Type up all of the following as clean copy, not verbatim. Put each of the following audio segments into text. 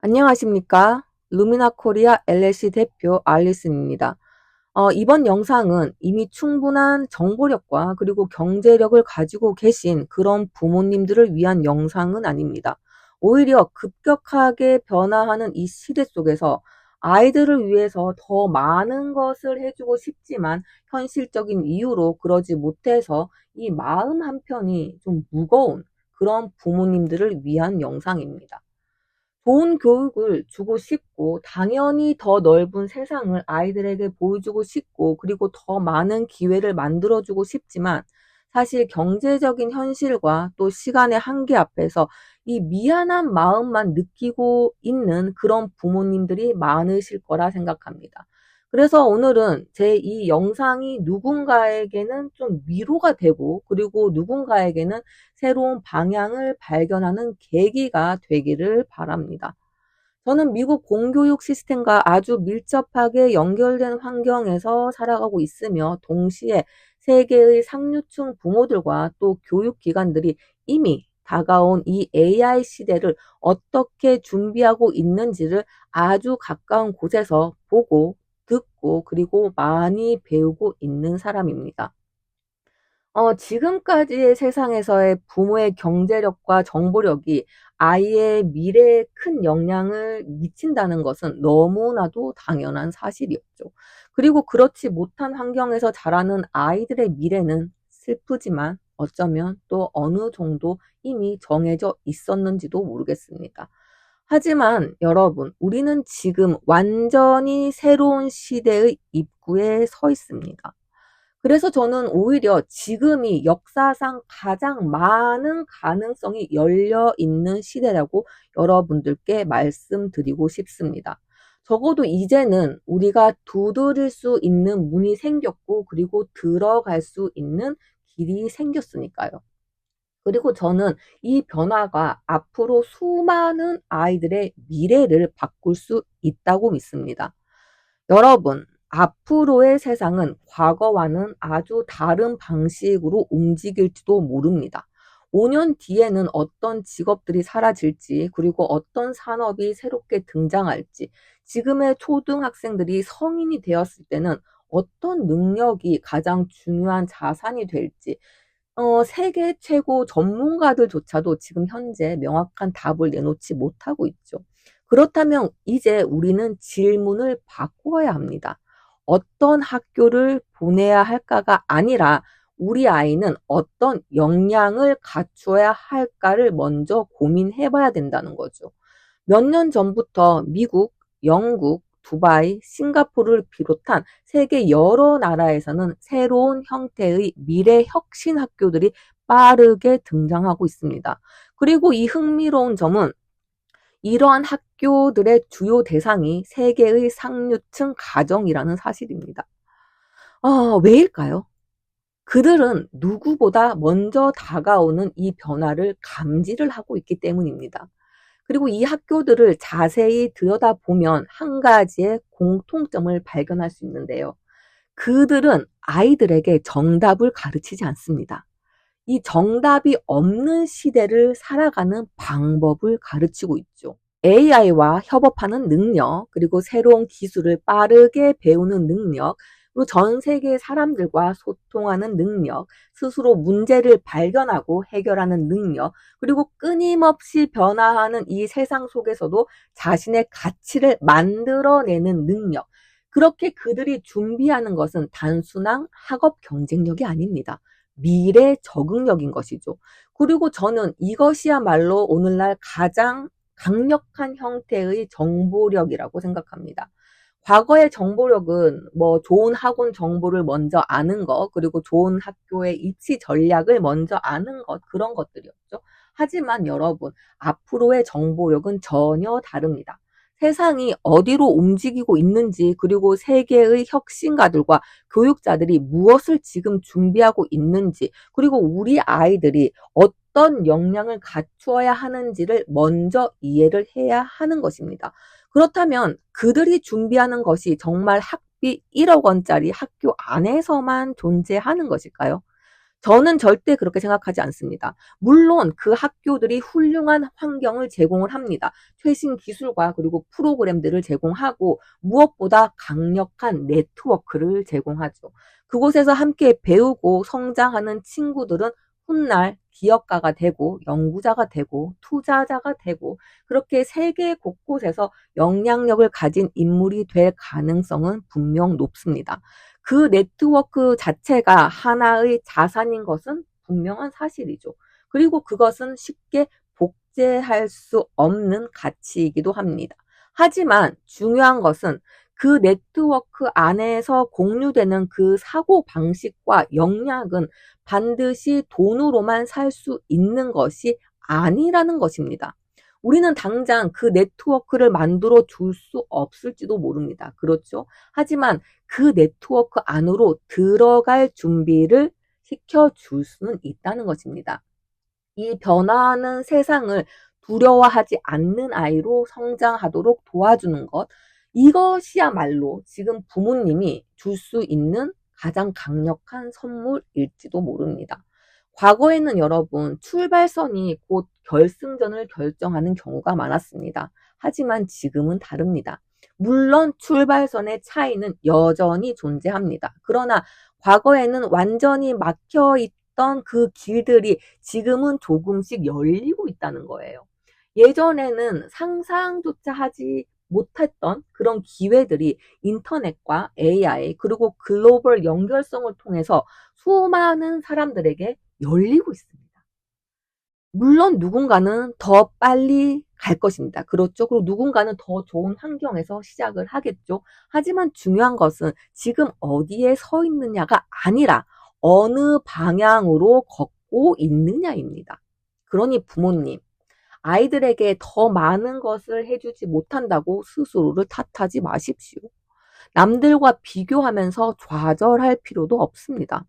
안녕하십니까? 루미나 코리아 LLC 대표 알리슨입니다. 이번 영상은 이미 충분한 정보력과 그리고 경제력을 가지고 계신 그런 부모님들을 위한 영상은 아닙니다. 오히려 급격하게 변화하는 이 시대 속에서 아이들을 위해서 더 많은 것을 해주고 싶지만 현실적인 이유로 그러지 못해서 이 마음 한편이 좀 무거운 그런 부모님들을 위한 영상입니다. 좋은 교육을 주고 싶고 당연히 더 넓은 세상을 아이들에게 보여주고 싶고 그리고 더 많은 기회를 만들어 주고 싶지만 사실 경제적인 현실과 또 시간의 한계 앞에서 이 미안한 마음만 느끼고 있는 그런 부모님들이 많으실 거라 생각합니다. 그래서 오늘은 제 이 영상이 누군가에게는 좀 위로가 되고 그리고 누군가에게는 새로운 방향을 발견하는 계기가 되기를 바랍니다. 저는 미국 공교육 시스템과 아주 밀접하게 연결된 환경에서 살아가고 있으며 동시에 세계의 상류층 부모들과 또 교육기관들이 이미 다가온 이 AI 시대를 어떻게 준비하고 있는지를 아주 가까운 곳에서 보고 듣고 그리고 많이 배우고 있는 사람입니다. 지금까지의 세상에서의 부모의 경제력과 정보력이 아이의 미래에 큰 영향을 미친다는 것은 너무나도 당연한 사실이었죠. 그리고 그렇지 못한 환경에서 자라는 아이들의 미래는 슬프지만 어쩌면 또 어느 정도 이미 정해져 있었는지도 모르겠습니다. 하지만 여러분, 우리는 지금 완전히 새로운 시대의 입구에 서 있습니다. 그래서 저는 오히려 지금이 역사상 가장 많은 가능성이 열려 있는 시대라고 여러분들께 말씀드리고 싶습니다. 적어도 이제는 우리가 두드릴 수 있는 문이 생겼고 그리고 들어갈 수 있는 길이 생겼으니까요. 그리고 저는 이 변화가 앞으로 수많은 아이들의 미래를 바꿀 수 있다고 믿습니다. 여러분, 앞으로의 세상은 과거와는 아주 다른 방식으로 움직일지도 모릅니다. 5년 뒤에는 어떤 직업들이 사라질지, 그리고 어떤 산업이 새롭게 등장할지, 지금의 초등학생들이 성인이 되었을 때는 어떤 능력이 가장 중요한 자산이 될지, 세계 최고 전문가들조차도 지금 현재 명확한 답을 내놓지 못하고 있죠. 그렇다면 이제 우리는 질문을 바꾸어야 합니다. 어떤 학교를 보내야 할까가 아니라 우리 아이는 어떤 역량을 갖추어야 할까를 먼저 고민해 봐야 된다는 거죠. 몇 년 전부터 미국, 영국, 두바이, 싱가포르를 비롯한 세계 여러 나라에서는 새로운 형태의 미래 혁신 학교들이 빠르게 등장하고 있습니다. 그리고 이 흥미로운 점은 이러한 학교들의 주요 대상이 세계의 상류층 가정이라는 사실입니다. 왜일까요? 그들은 누구보다 먼저 다가오는 이 변화를 감지를 하고 있기 때문입니다. 그리고 이 학교들을 자세히 들여다보면 한 가지의 공통점을 발견할 수 있는데요. 그들은 아이들에게 정답을 가르치지 않습니다. 이 정답이 없는 시대를 살아가는 방법을 가르치고 있죠. AI와 협업하는 능력, 그리고 새로운 기술을 빠르게 배우는 능력, 그리고 전 세계 사람들과 소통하는 능력, 스스로 문제를 발견하고 해결하는 능력, 그리고 끊임없이 변화하는 이 세상 속에서도 자신의 가치를 만들어내는 능력. 그렇게 그들이 준비하는 것은 단순한 학업 경쟁력이 아닙니다. 미래 적응력인 것이죠. 그리고 저는 이것이야말로 오늘날 가장 강력한 형태의 정보력이라고 생각합니다. 과거의 정보력은 뭐 좋은 학원 정보를 먼저 아는 것, 그리고 좋은 학교의 입시 전략을 먼저 아는 것, 그런 것들이었죠. 하지만 여러분, 앞으로의 정보력은 전혀 다릅니다. 세상이 어디로 움직이고 있는지, 그리고 세계의 혁신가들과 교육자들이 무엇을 지금 준비하고 있는지, 그리고 우리 아이들이 어떤 역량을 갖추어야 하는지를 먼저 이해를 해야 하는 것입니다. 그렇다면 그들이 준비하는 것이 정말 학비 1억 원짜리 학교 안에서만 존재하는 것일까요? 저는 절대 그렇게 생각하지 않습니다. 물론 그 학교들이 훌륭한 환경을 제공을 합니다. 최신 기술과 그리고 프로그램들을 제공하고 무엇보다 강력한 네트워크를 제공하죠. 그곳에서 함께 배우고 성장하는 친구들은 훗날 기업가가 되고 연구자가 되고 투자자가 되고 그렇게 세계 곳곳에서 영향력을 가진 인물이 될 가능성은 분명 높습니다. 그 네트워크 자체가 하나의 자산인 것은 분명한 사실이죠. 그리고 그것은 쉽게 복제할 수 없는 가치이기도 합니다. 하지만 중요한 것은 그 네트워크 안에서 공유되는 그 사고 방식과 역량은 반드시 돈으로만 살 수 있는 것이 아니라는 것입니다. 우리는 당장 그 네트워크를 만들어 줄 수 없을지도 모릅니다. 그렇죠? 하지만 그 네트워크 안으로 들어갈 준비를 시켜줄 수는 있다는 것입니다. 이 변화하는 세상을 두려워하지 않는 아이로 성장하도록 도와주는 것, 이것이야말로 지금 부모님이 줄 수 있는 가장 강력한 선물일지도 모릅니다. 과거에는 여러분, 출발선이 곧 결승전을 결정하는 경우가 많았습니다. 하지만 지금은 다릅니다. 물론 출발선의 차이는 여전히 존재합니다. 그러나 과거에는 완전히 막혀 있던 그 길들이 지금은 조금씩 열리고 있다는 거예요. 예전에는 상상조차 하지 못했던 그런 기회들이 인터넷과 AI 그리고 글로벌 연결성을 통해서 수많은 사람들에게 열리고 있습니다. 물론 누군가는 더 빨리 갈 것입니다. 그렇죠? 그리고 누군가는 더 좋은 환경에서 시작을 하겠죠. 하지만 중요한 것은 지금 어디에 서 있느냐가 아니라 어느 방향으로 걷고 있느냐입니다. 그러니 부모님, 아이들에게 더 많은 것을 해주지 못한다고 스스로를 탓하지 마십시오. 남들과 비교하면서 좌절할 필요도 없습니다.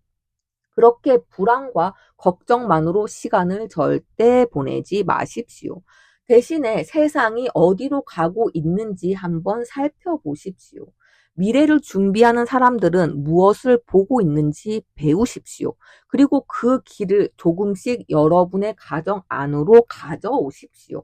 그렇게 불안과 걱정만으로 시간을 절대 보내지 마십시오. 대신에 세상이 어디로 가고 있는지 한번 살펴보십시오. 미래를 준비하는 사람들은 무엇을 보고 있는지 배우십시오. 그리고 그 길을 조금씩 여러분의 가정 안으로 가져오십시오.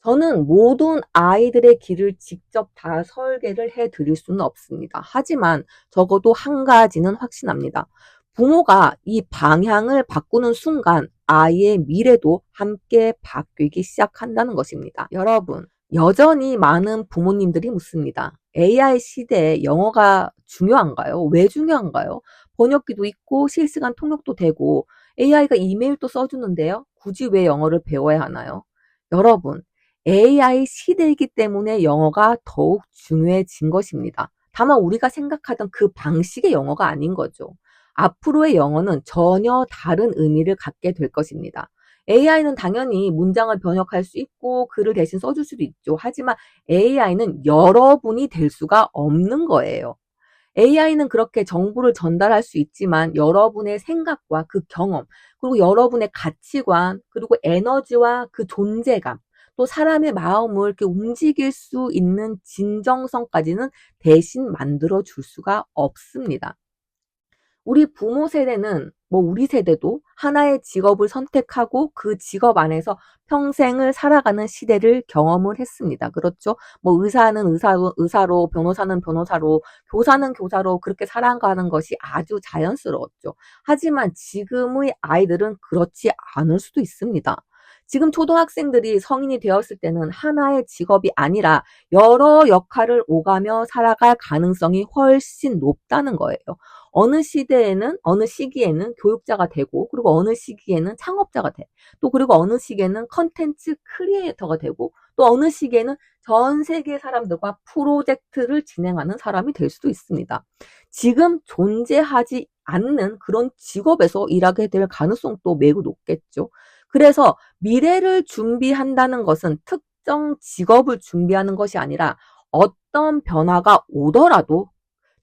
저는 모든 아이들의 길을 직접 다 설계를 해 드릴 수는 없습니다. 하지만 적어도 한 가지는 확신합니다. 부모가 이 방향을 바꾸는 순간 아이의 미래도 함께 바뀌기 시작한다는 것입니다. 여러분, 여전히 많은 부모님들이 묻습니다. AI 시대에 영어가 중요한가요? 왜 중요한가요? 번역기도 있고 실시간 통역도 되고 AI가 이메일도 써주는데요. 굳이 왜 영어를 배워야 하나요? 여러분, AI 시대이기 때문에 영어가 더욱 중요해진 것입니다. 다만 우리가 생각하던 그 방식의 영어가 아닌 거죠. 앞으로의 영어는 전혀 다른 의미를 갖게 될 것입니다. AI는 당연히 문장을 번역할 수 있고 글을 대신 써줄 수도 있죠. 하지만 AI는 여러분이 될 수가 없는 거예요. AI는 그렇게 정보를 전달할 수 있지만 여러분의 생각과 그 경험, 그리고 여러분의 가치관, 그리고 에너지와 그 존재감, 또 사람의 마음을 이렇게 움직일 수 있는 진정성까지는 대신 만들어 줄 수가 없습니다. 우리 부모 세대는 우리 세대도 하나의 직업을 선택하고 그 직업 안에서 평생을 살아가는 시대를 경험을 했습니다. 그렇죠? 의사는 의사로, 변호사는 변호사로, 교사는 교사로 그렇게 살아가는 것이 아주 자연스러웠죠. 하지만 지금의 아이들은 그렇지 않을 수도 있습니다. 지금 초등학생들이 성인이 되었을 때는 하나의 직업이 아니라 여러 역할을 오가며 살아갈 가능성이 훨씬 높다는 거예요. 어느 시대에는, 어느 시기에는 교육자가 되고, 그리고 어느 시기에는 창업자가 돼. 또 그리고 어느 시기에는 컨텐츠 크리에이터가 되고, 또 어느 시기에는 전 세계 사람들과 프로젝트를 진행하는 사람이 될 수도 있습니다. 지금 존재하지 않는 그런 직업에서 일하게 될 가능성도 매우 높겠죠. 그래서 미래를 준비한다는 것은 특정 직업을 준비하는 것이 아니라 어떤 변화가 오더라도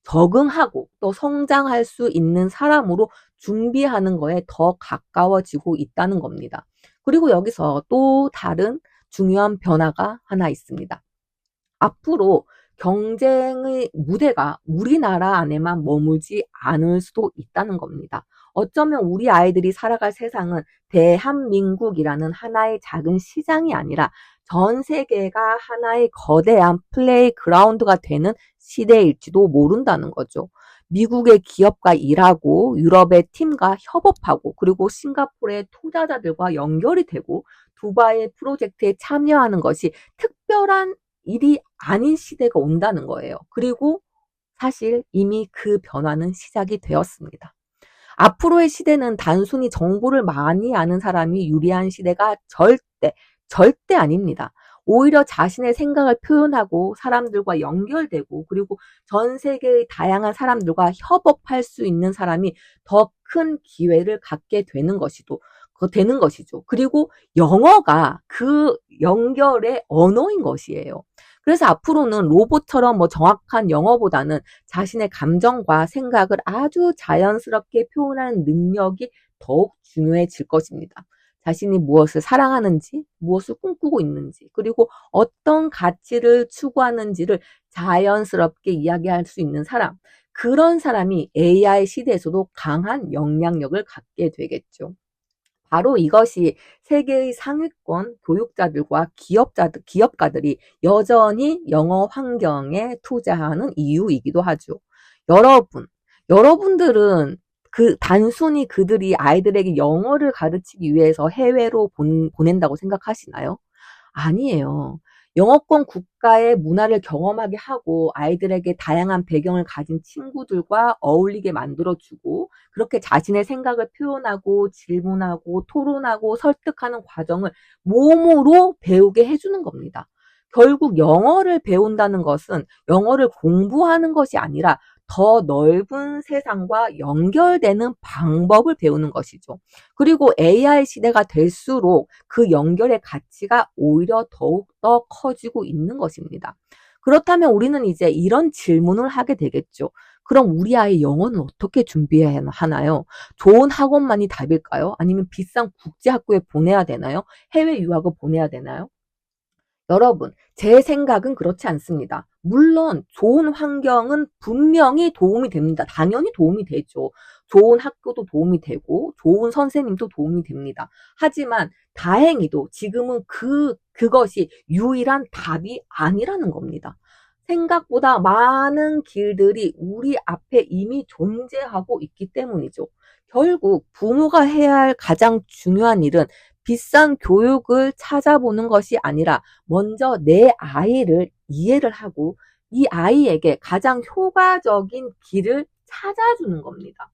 적응하고 또 성장할 수 있는 사람으로 준비하는 거에 더 가까워지고 있다는 겁니다. 그리고 여기서 또 다른 중요한 변화가 하나 있습니다. 앞으로 경쟁의 무대가 우리나라 안에만 머물지 않을 수도 있다는 겁니다. 어쩌면 우리 아이들이 살아갈 세상은 대한민국이라는 하나의 작은 시장이 아니라 전 세계가 하나의 거대한 플레이그라운드가 되는 시대일지도 모른다는 거죠. 미국의 기업과 일하고 유럽의 팀과 협업하고 그리고 싱가포르의 투자자들과 연결이 되고 두바이의 프로젝트에 참여하는 것이 특별한 일이 아닌 시대가 온다는 거예요. 그리고 사실 이미 그 변화는 시작이 되었습니다. 앞으로의 시대는 단순히 정보를 많이 아는 사람이 유리한 시대가 절대 아닙니다. 오히려 자신의 생각을 표현하고 사람들과 연결되고 그리고 전 세계의 다양한 사람들과 협업할 수 있는 사람이 더 큰 기회를 갖게 되는 것이죠. 그리고 영어가 그 연결의 언어인 것이에요. 그래서 앞으로는 로봇처럼 정확한 영어보다는 자신의 감정과 생각을 아주 자연스럽게 표현하는 능력이 더욱 중요해질 것입니다. 자신이 무엇을 사랑하는지, 무엇을 꿈꾸고 있는지, 그리고 어떤 가치를 추구하는지를 자연스럽게 이야기할 수 있는 사람, 그런 사람이 AI 시대에서도 강한 영향력을 갖게 되겠죠. 바로 이것이 세계의 상위권 교육자들과 기업가들이 여전히 영어 환경에 투자하는 이유이기도 하죠. 여러분들은 단순히 그들이 아이들에게 영어를 가르치기 위해서 해외로 보낸다고 생각하시나요? 아니에요. 영어권 국가의 문화를 경험하게 하고 아이들에게 다양한 배경을 가진 친구들과 어울리게 만들어주고 그렇게 자신의 생각을 표현하고 질문하고 토론하고 설득하는 과정을 몸으로 배우게 해주는 겁니다. 결국 영어를 배운다는 것은 영어를 공부하는 것이 아니라 더 넓은 세상과 연결되는 방법을 배우는 것이죠. 그리고 AI 시대가 될수록 그 연결의 가치가 오히려 더욱더 커지고 있는 것입니다. 그렇다면 우리는 이제 이런 질문을 하게 되겠죠. 그럼 우리 아이 영어는 어떻게 준비해야 하나요? 좋은 학원만이 답일까요? 아니면 비싼 국제학교에 보내야 되나요? 해외 유학을 보내야 되나요? 여러분, 제 생각은 그렇지 않습니다. 물론 좋은 환경은 분명히 도움이 됩니다. 당연히 도움이 되죠. 좋은 학교도 도움이 되고 좋은 선생님도 도움이 됩니다. 하지만 다행히도 지금은 그것이 유일한 답이 아니라는 겁니다. 생각보다 많은 길들이 우리 앞에 이미 존재하고 있기 때문이죠. 결국 부모가 해야 할 가장 중요한 일은 비싼 교육을 찾아보는 것이 아니라 먼저 내 아이를 이해를 하고 이 아이에게 가장 효과적인 길을 찾아주는 겁니다.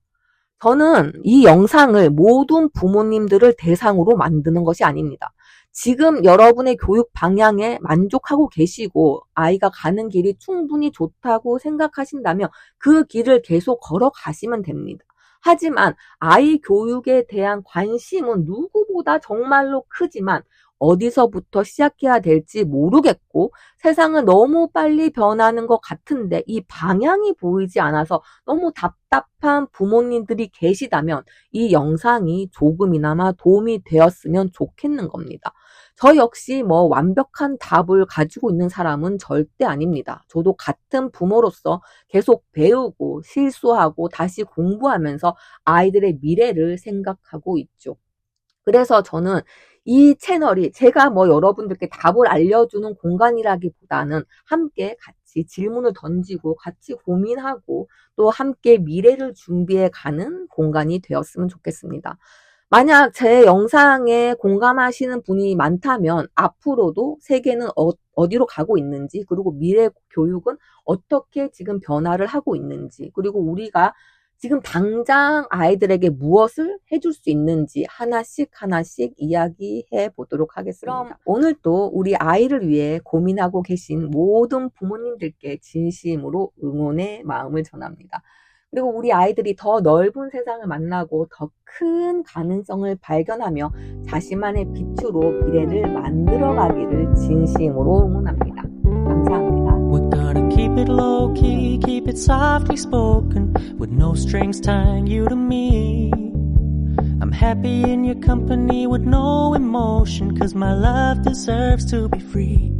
저는 이 영상을 모든 부모님들을 대상으로 만드는 것이 아닙니다. 지금 여러분의 교육 방향에 만족하고 계시고 아이가 가는 길이 충분히 좋다고 생각하신다면 그 길을 계속 걸어가시면 됩니다. 하지만 아이 교육에 대한 관심은 누구보다 정말로 크지만 어디서부터 시작해야 될지 모르겠고 세상은 너무 빨리 변하는 것 같은데 이 방향이 보이지 않아서 너무 답답한 부모님들이 계시다면 이 영상이 조금이나마 도움이 되었으면 좋겠는 겁니다. 저 역시 완벽한 답을 가지고 있는 사람은 절대 아닙니다. 저도 같은 부모로서 계속 배우고 실수하고 다시 공부하면서 아이들의 미래를 생각하고 있죠. 그래서 저는 이 채널이 제가 여러분들께 답을 알려주는 공간이라기보다는 함께 같이 질문을 던지고 같이 고민하고 또 함께 미래를 준비해 가는 공간이 되었으면 좋겠습니다. 만약 제 영상에 공감하시는 분이 많다면 앞으로도 세계는 어디로 가고 있는지 그리고 미래 교육은 어떻게 지금 변화를 하고 있는지 그리고 우리가 지금 당장 아이들에게 무엇을 해줄 수 있는지 하나씩 이야기해 보도록 하겠습니다. 그럼 오늘도 우리 아이를 위해 고민하고 계신 모든 부모님들께 진심으로 응원의 마음을 전합니다. 그리고 우리 아이들이 더 넓은 세상을 만나고 더 큰 가능성을 발견하며 자신만의 빛으로 미래를 만들어가기를 진심으로 응원합니다. 감사합니다. We're gonna keep it low key, keep it softly spoken, with no strings tying you to me. I'm happy in your company with no emotion, 'cause my love deserves to be free.